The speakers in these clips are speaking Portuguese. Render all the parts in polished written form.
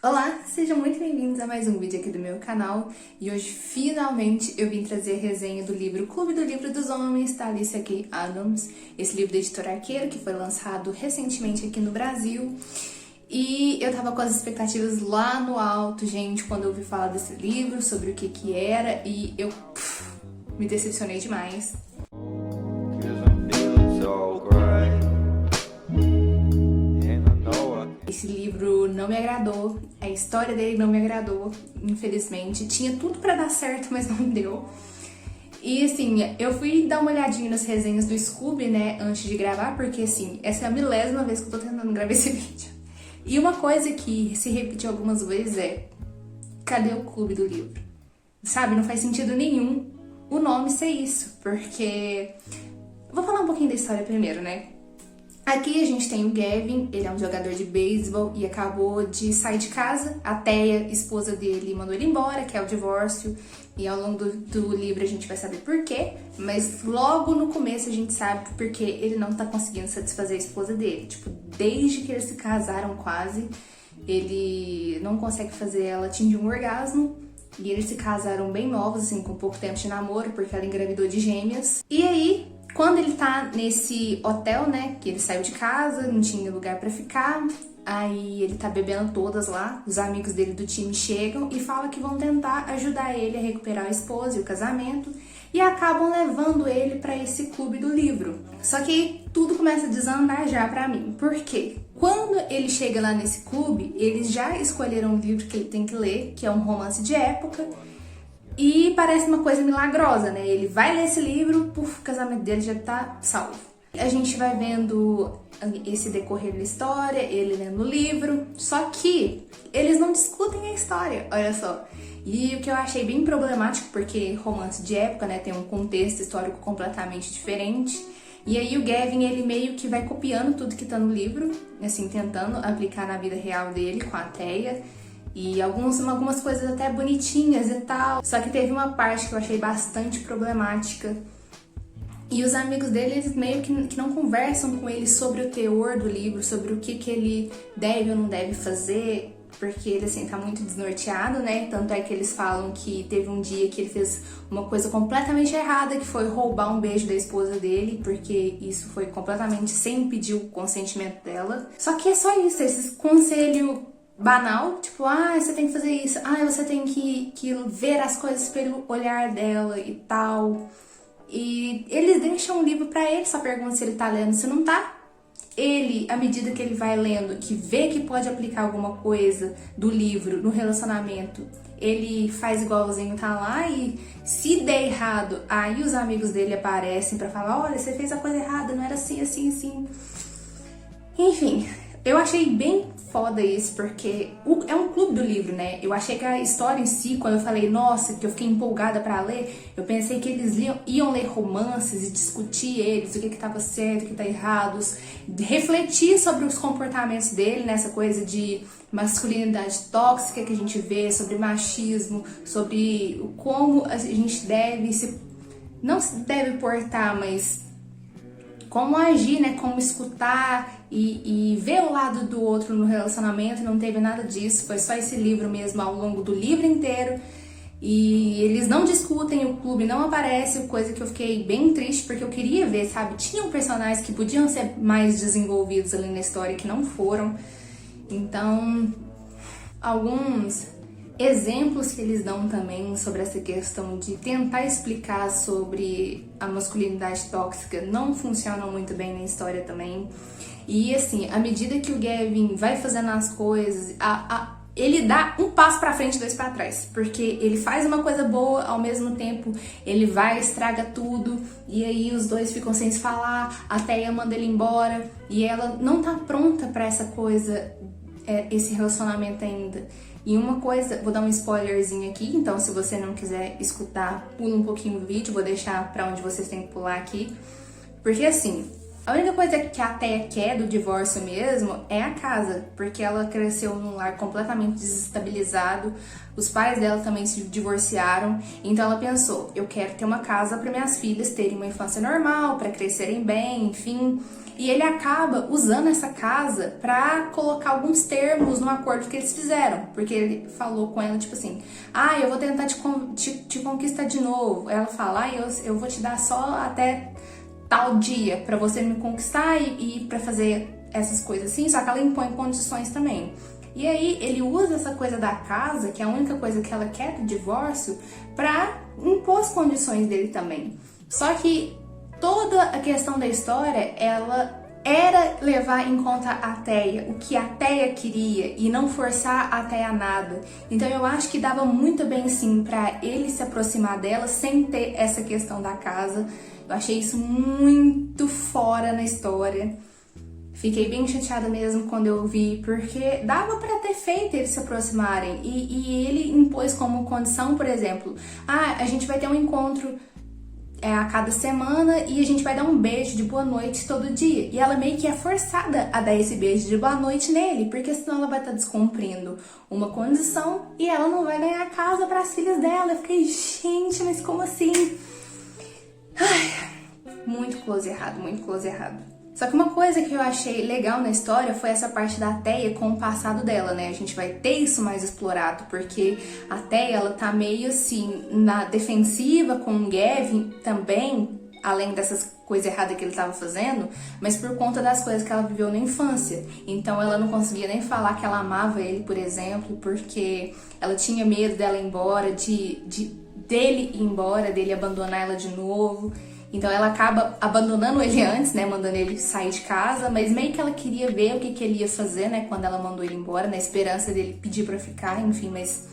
Olá, sejam muito bem-vindos a mais um vídeo aqui do meu canal e hoje finalmente eu vim trazer a resenha do livro Clube do Livro dos Homens, da Alicia K. Adams, esse livro da editora Arqueiro que foi lançado recentemente aqui no Brasil. E eu tava com as expectativas lá no alto, gente, quando eu ouvi falar desse livro, sobre o que era, e eu me decepcionei demais. Esse livro não me agradou, a história dele não me agradou, infelizmente. Tinha tudo pra dar certo, mas não deu. E assim, eu fui dar uma olhadinha nas resenhas do Scooby, né, antes de gravar, porque assim, essa é a milésima vez que eu tô tentando gravar esse vídeo. E uma coisa que se repetiu algumas vezes é: cadê o clube do livro? Sabe, não faz sentido nenhum o nome ser isso, porque... Vou falar um pouquinho da história primeiro, né? Aqui a gente tem o Gavin, ele é um jogador de beisebol e acabou de sair de casa. A Thea, esposa dele, mandou ele embora, que é o divórcio. E ao longo do livro a gente vai saber por quê, mas logo no começo a gente sabe porque ele não tá conseguindo satisfazer a esposa dele. Tipo, desde que eles se casaram quase, ele não consegue fazer ela atingir um orgasmo. E eles se casaram bem novos, assim, com pouco tempo de namoro, porque ela engravidou de gêmeas. E aí, quando ele tá nesse hotel, né, que ele saiu de casa, não tinha lugar pra ficar, aí ele tá bebendo todas lá, os amigos dele do time chegam e falam que vão tentar ajudar ele a recuperar a esposa e o casamento, e acabam levando ele pra esse clube do livro. Só que tudo começa a desandar já pra mim. Por quê? Quando ele chega lá nesse clube, eles já escolheram o livro que ele tem que ler, que é um romance de época, e parece uma coisa milagrosa, né? Ele vai ler esse livro, puf, o casamento dele já tá salvo. A gente vai vendo esse decorrer da história, ele lendo o livro, só que eles não discutem a história, olha só. E o que eu achei bem problemático, porque romance de época, né, tem um contexto histórico completamente diferente. E aí o Gavin, ele meio que vai copiando tudo que tá no livro, assim, tentando aplicar na vida real dele com a Thea. E algumas coisas até bonitinhas e tal. Só que teve uma parte que eu achei bastante problemática. E os amigos dele, eles meio que não conversam com ele sobre o teor do livro, sobre o que ele deve ou não deve fazer, porque ele, assim, tá muito desnorteado, né? Tanto é que eles falam que teve um dia que ele fez uma coisa completamente errada, que foi roubar um beijo da esposa dele, porque isso foi completamente sem pedir o consentimento dela. Só que é só isso, esse conselho banal, tipo, você tem que fazer isso, você tem que ver as coisas pelo olhar dela e tal. E eles deixam um livro pra ele, só pergunta se ele tá lendo, se não tá. Ele, à medida que ele vai lendo, que vê que pode aplicar alguma coisa do livro no relacionamento, ele faz igualzinho, tá lá, e se der errado, aí os amigos dele aparecem pra falar: olha, você fez a coisa errada, não era assim, assim, assim. Enfim, eu achei bem foda isso, porque é um clube do livro, né? Eu achei que a história em si, quando eu falei, nossa, que eu fiquei empolgada pra ler, eu pensei que eles iam ler romances e discutir eles, o que tava certo, o que tá errado, refletir sobre os comportamentos dele, nessa coisa de masculinidade tóxica que a gente vê, sobre machismo, sobre como a gente deve não se deve portar, mas como agir, né? Como escutar e ver o lado do outro no relacionamento. Não teve nada disso, foi só esse livro mesmo ao longo do livro inteiro. E eles não discutem, o clube não aparece, coisa que eu fiquei bem triste, porque eu queria ver, sabe? Tinham personagens que podiam ser mais desenvolvidos ali na história que não foram. Então, alguns exemplos que eles dão também sobre essa questão de tentar explicar sobre a masculinidade tóxica não funcionam muito bem na história também. E assim, à medida que o Gavin vai fazendo as coisas, ele dá um passo pra frente e dois pra trás, porque ele faz uma coisa boa, ao mesmo tempo ele vai, estraga tudo, e aí os dois ficam sem se falar, a Thea manda ele embora, e ela não tá pronta pra essa coisa, esse relacionamento ainda. E uma coisa, vou dar um spoilerzinho aqui, então se você não quiser escutar, pula um pouquinho o vídeo, vou deixar pra onde vocês têm que pular aqui. Porque assim, a única coisa que a Thea quer do divórcio mesmo é a casa, porque ela cresceu num lar completamente desestabilizado, os pais dela também se divorciaram, então ela pensou, eu quero ter uma casa para minhas filhas terem uma infância normal, para crescerem bem, enfim. E ele acaba usando essa casa pra colocar alguns termos no acordo que eles fizeram. Porque ele falou com ela, tipo assim, ah, eu vou tentar te conquistar de novo. Ela fala, ah, eu vou te dar só até tal dia pra você me conquistar e pra fazer essas coisas assim, só que ela impõe condições também. E aí ele usa essa coisa da casa, que é a única coisa que ela quer do divórcio, pra impor as condições dele também. Só que toda a questão da história, ela era levar em conta a Teia, o que a Teia queria, e não forçar a Teia a nada. Então eu acho que dava muito bem sim pra ele se aproximar dela sem ter essa questão da casa. Eu achei isso muito fora na história. Fiquei bem chateada mesmo quando eu vi, porque dava pra ter feito eles se aproximarem. E ele impôs como condição, por exemplo, ah, a gente vai ter um encontro a cada semana e a gente vai dar um beijo de boa noite todo dia. E ela meio que é forçada a dar esse beijo de boa noite nele, porque senão ela vai estar descumprindo uma condição e ela não vai ganhar casa para as filhas dela. Eu fiquei, gente, mas como assim? Ai, muito close errado, muito close errado. Só que uma coisa que eu achei legal na história foi essa parte da Teia com o passado dela, né? A gente vai ter isso mais explorado, porque a Teia, ela tá meio assim, na defensiva com o Gavin também, além dessas coisas erradas que ele tava fazendo, mas por conta das coisas que ela viveu na infância. Então ela não conseguia nem falar que ela amava ele, por exemplo, porque ela tinha medo dela ir embora, dele ir embora, dele abandonar ela de novo. Então ela acaba abandonando ele antes, né, mandando ele sair de casa, mas meio que ela queria ver o que ele ia fazer, né, quando ela mandou ele embora, na esperança dele pedir pra ficar, enfim, mas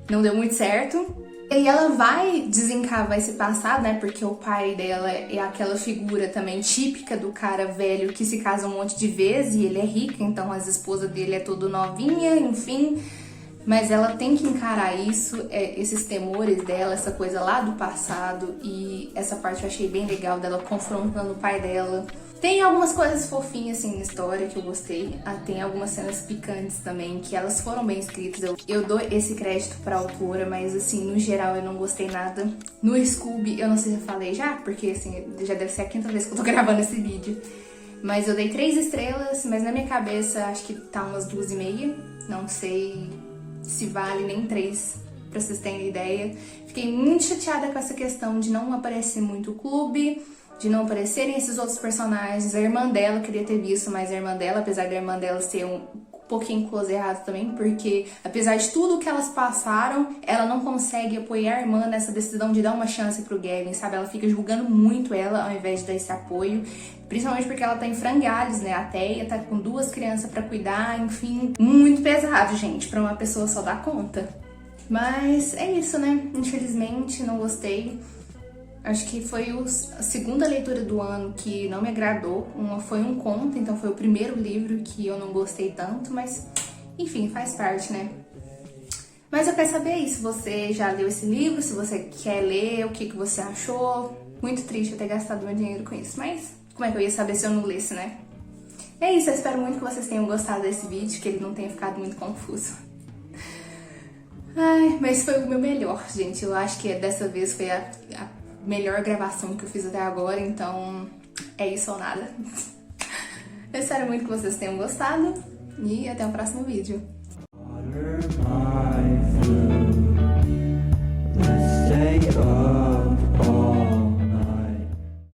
não deu muito certo. E ela vai desencavar esse passado, né, porque o pai dela é aquela figura também típica do cara velho que se casa um monte de vezes e ele é rico, então as esposas dele é tudo novinha, enfim. Mas ela tem que encarar isso, esses temores dela, essa coisa lá do passado, e essa parte eu achei bem legal dela confrontando o pai dela. Tem algumas coisas fofinhas assim na história que eu gostei, tem algumas cenas picantes também, que elas foram bem escritas. Eu dou esse crédito pra autora, mas assim, no geral eu não gostei nada. No Scooby, eu não sei se eu falei já, porque assim, já deve ser a 5ª vez que eu tô gravando esse vídeo. Mas eu dei 3 estrelas, mas na minha cabeça acho que tá umas 2,5, não sei se vale nem 3, pra vocês terem ideia. Fiquei muito chateada com essa questão de não aparecer muito o clube, de não aparecerem esses outros personagens. A irmã dela, queria ter visto mais a irmã dela, apesar da irmã dela ser um pouquinho close errado também, porque apesar de tudo que elas passaram, ela não consegue apoiar a irmã nessa decisão de dar uma chance pro Gavin, sabe? Ela fica julgando muito ela ao invés de dar esse apoio, principalmente porque ela tá em frangalhos, né? A Teia tá com 2 crianças pra cuidar, enfim, muito pesado, gente, pra uma pessoa só dar conta. Mas é isso, né? Infelizmente, não gostei. Acho que foi a segunda leitura do ano que não me agradou. Uma foi um conto, então foi o primeiro livro que eu não gostei tanto, mas enfim, faz parte, né? Mas eu quero saber aí, se você já leu esse livro, se você quer ler, o que você achou. Muito triste eu ter gastado meu dinheiro com isso, mas como é que eu ia saber se eu não lesse, né? É isso, eu espero muito que vocês tenham gostado desse vídeo, que ele não tenha ficado muito confuso. Ai, mas foi o meu melhor, gente. Eu acho que dessa vez foi a melhor gravação que eu fiz até agora, então é isso ou nada. Eu espero muito que vocês tenham gostado e até o próximo vídeo.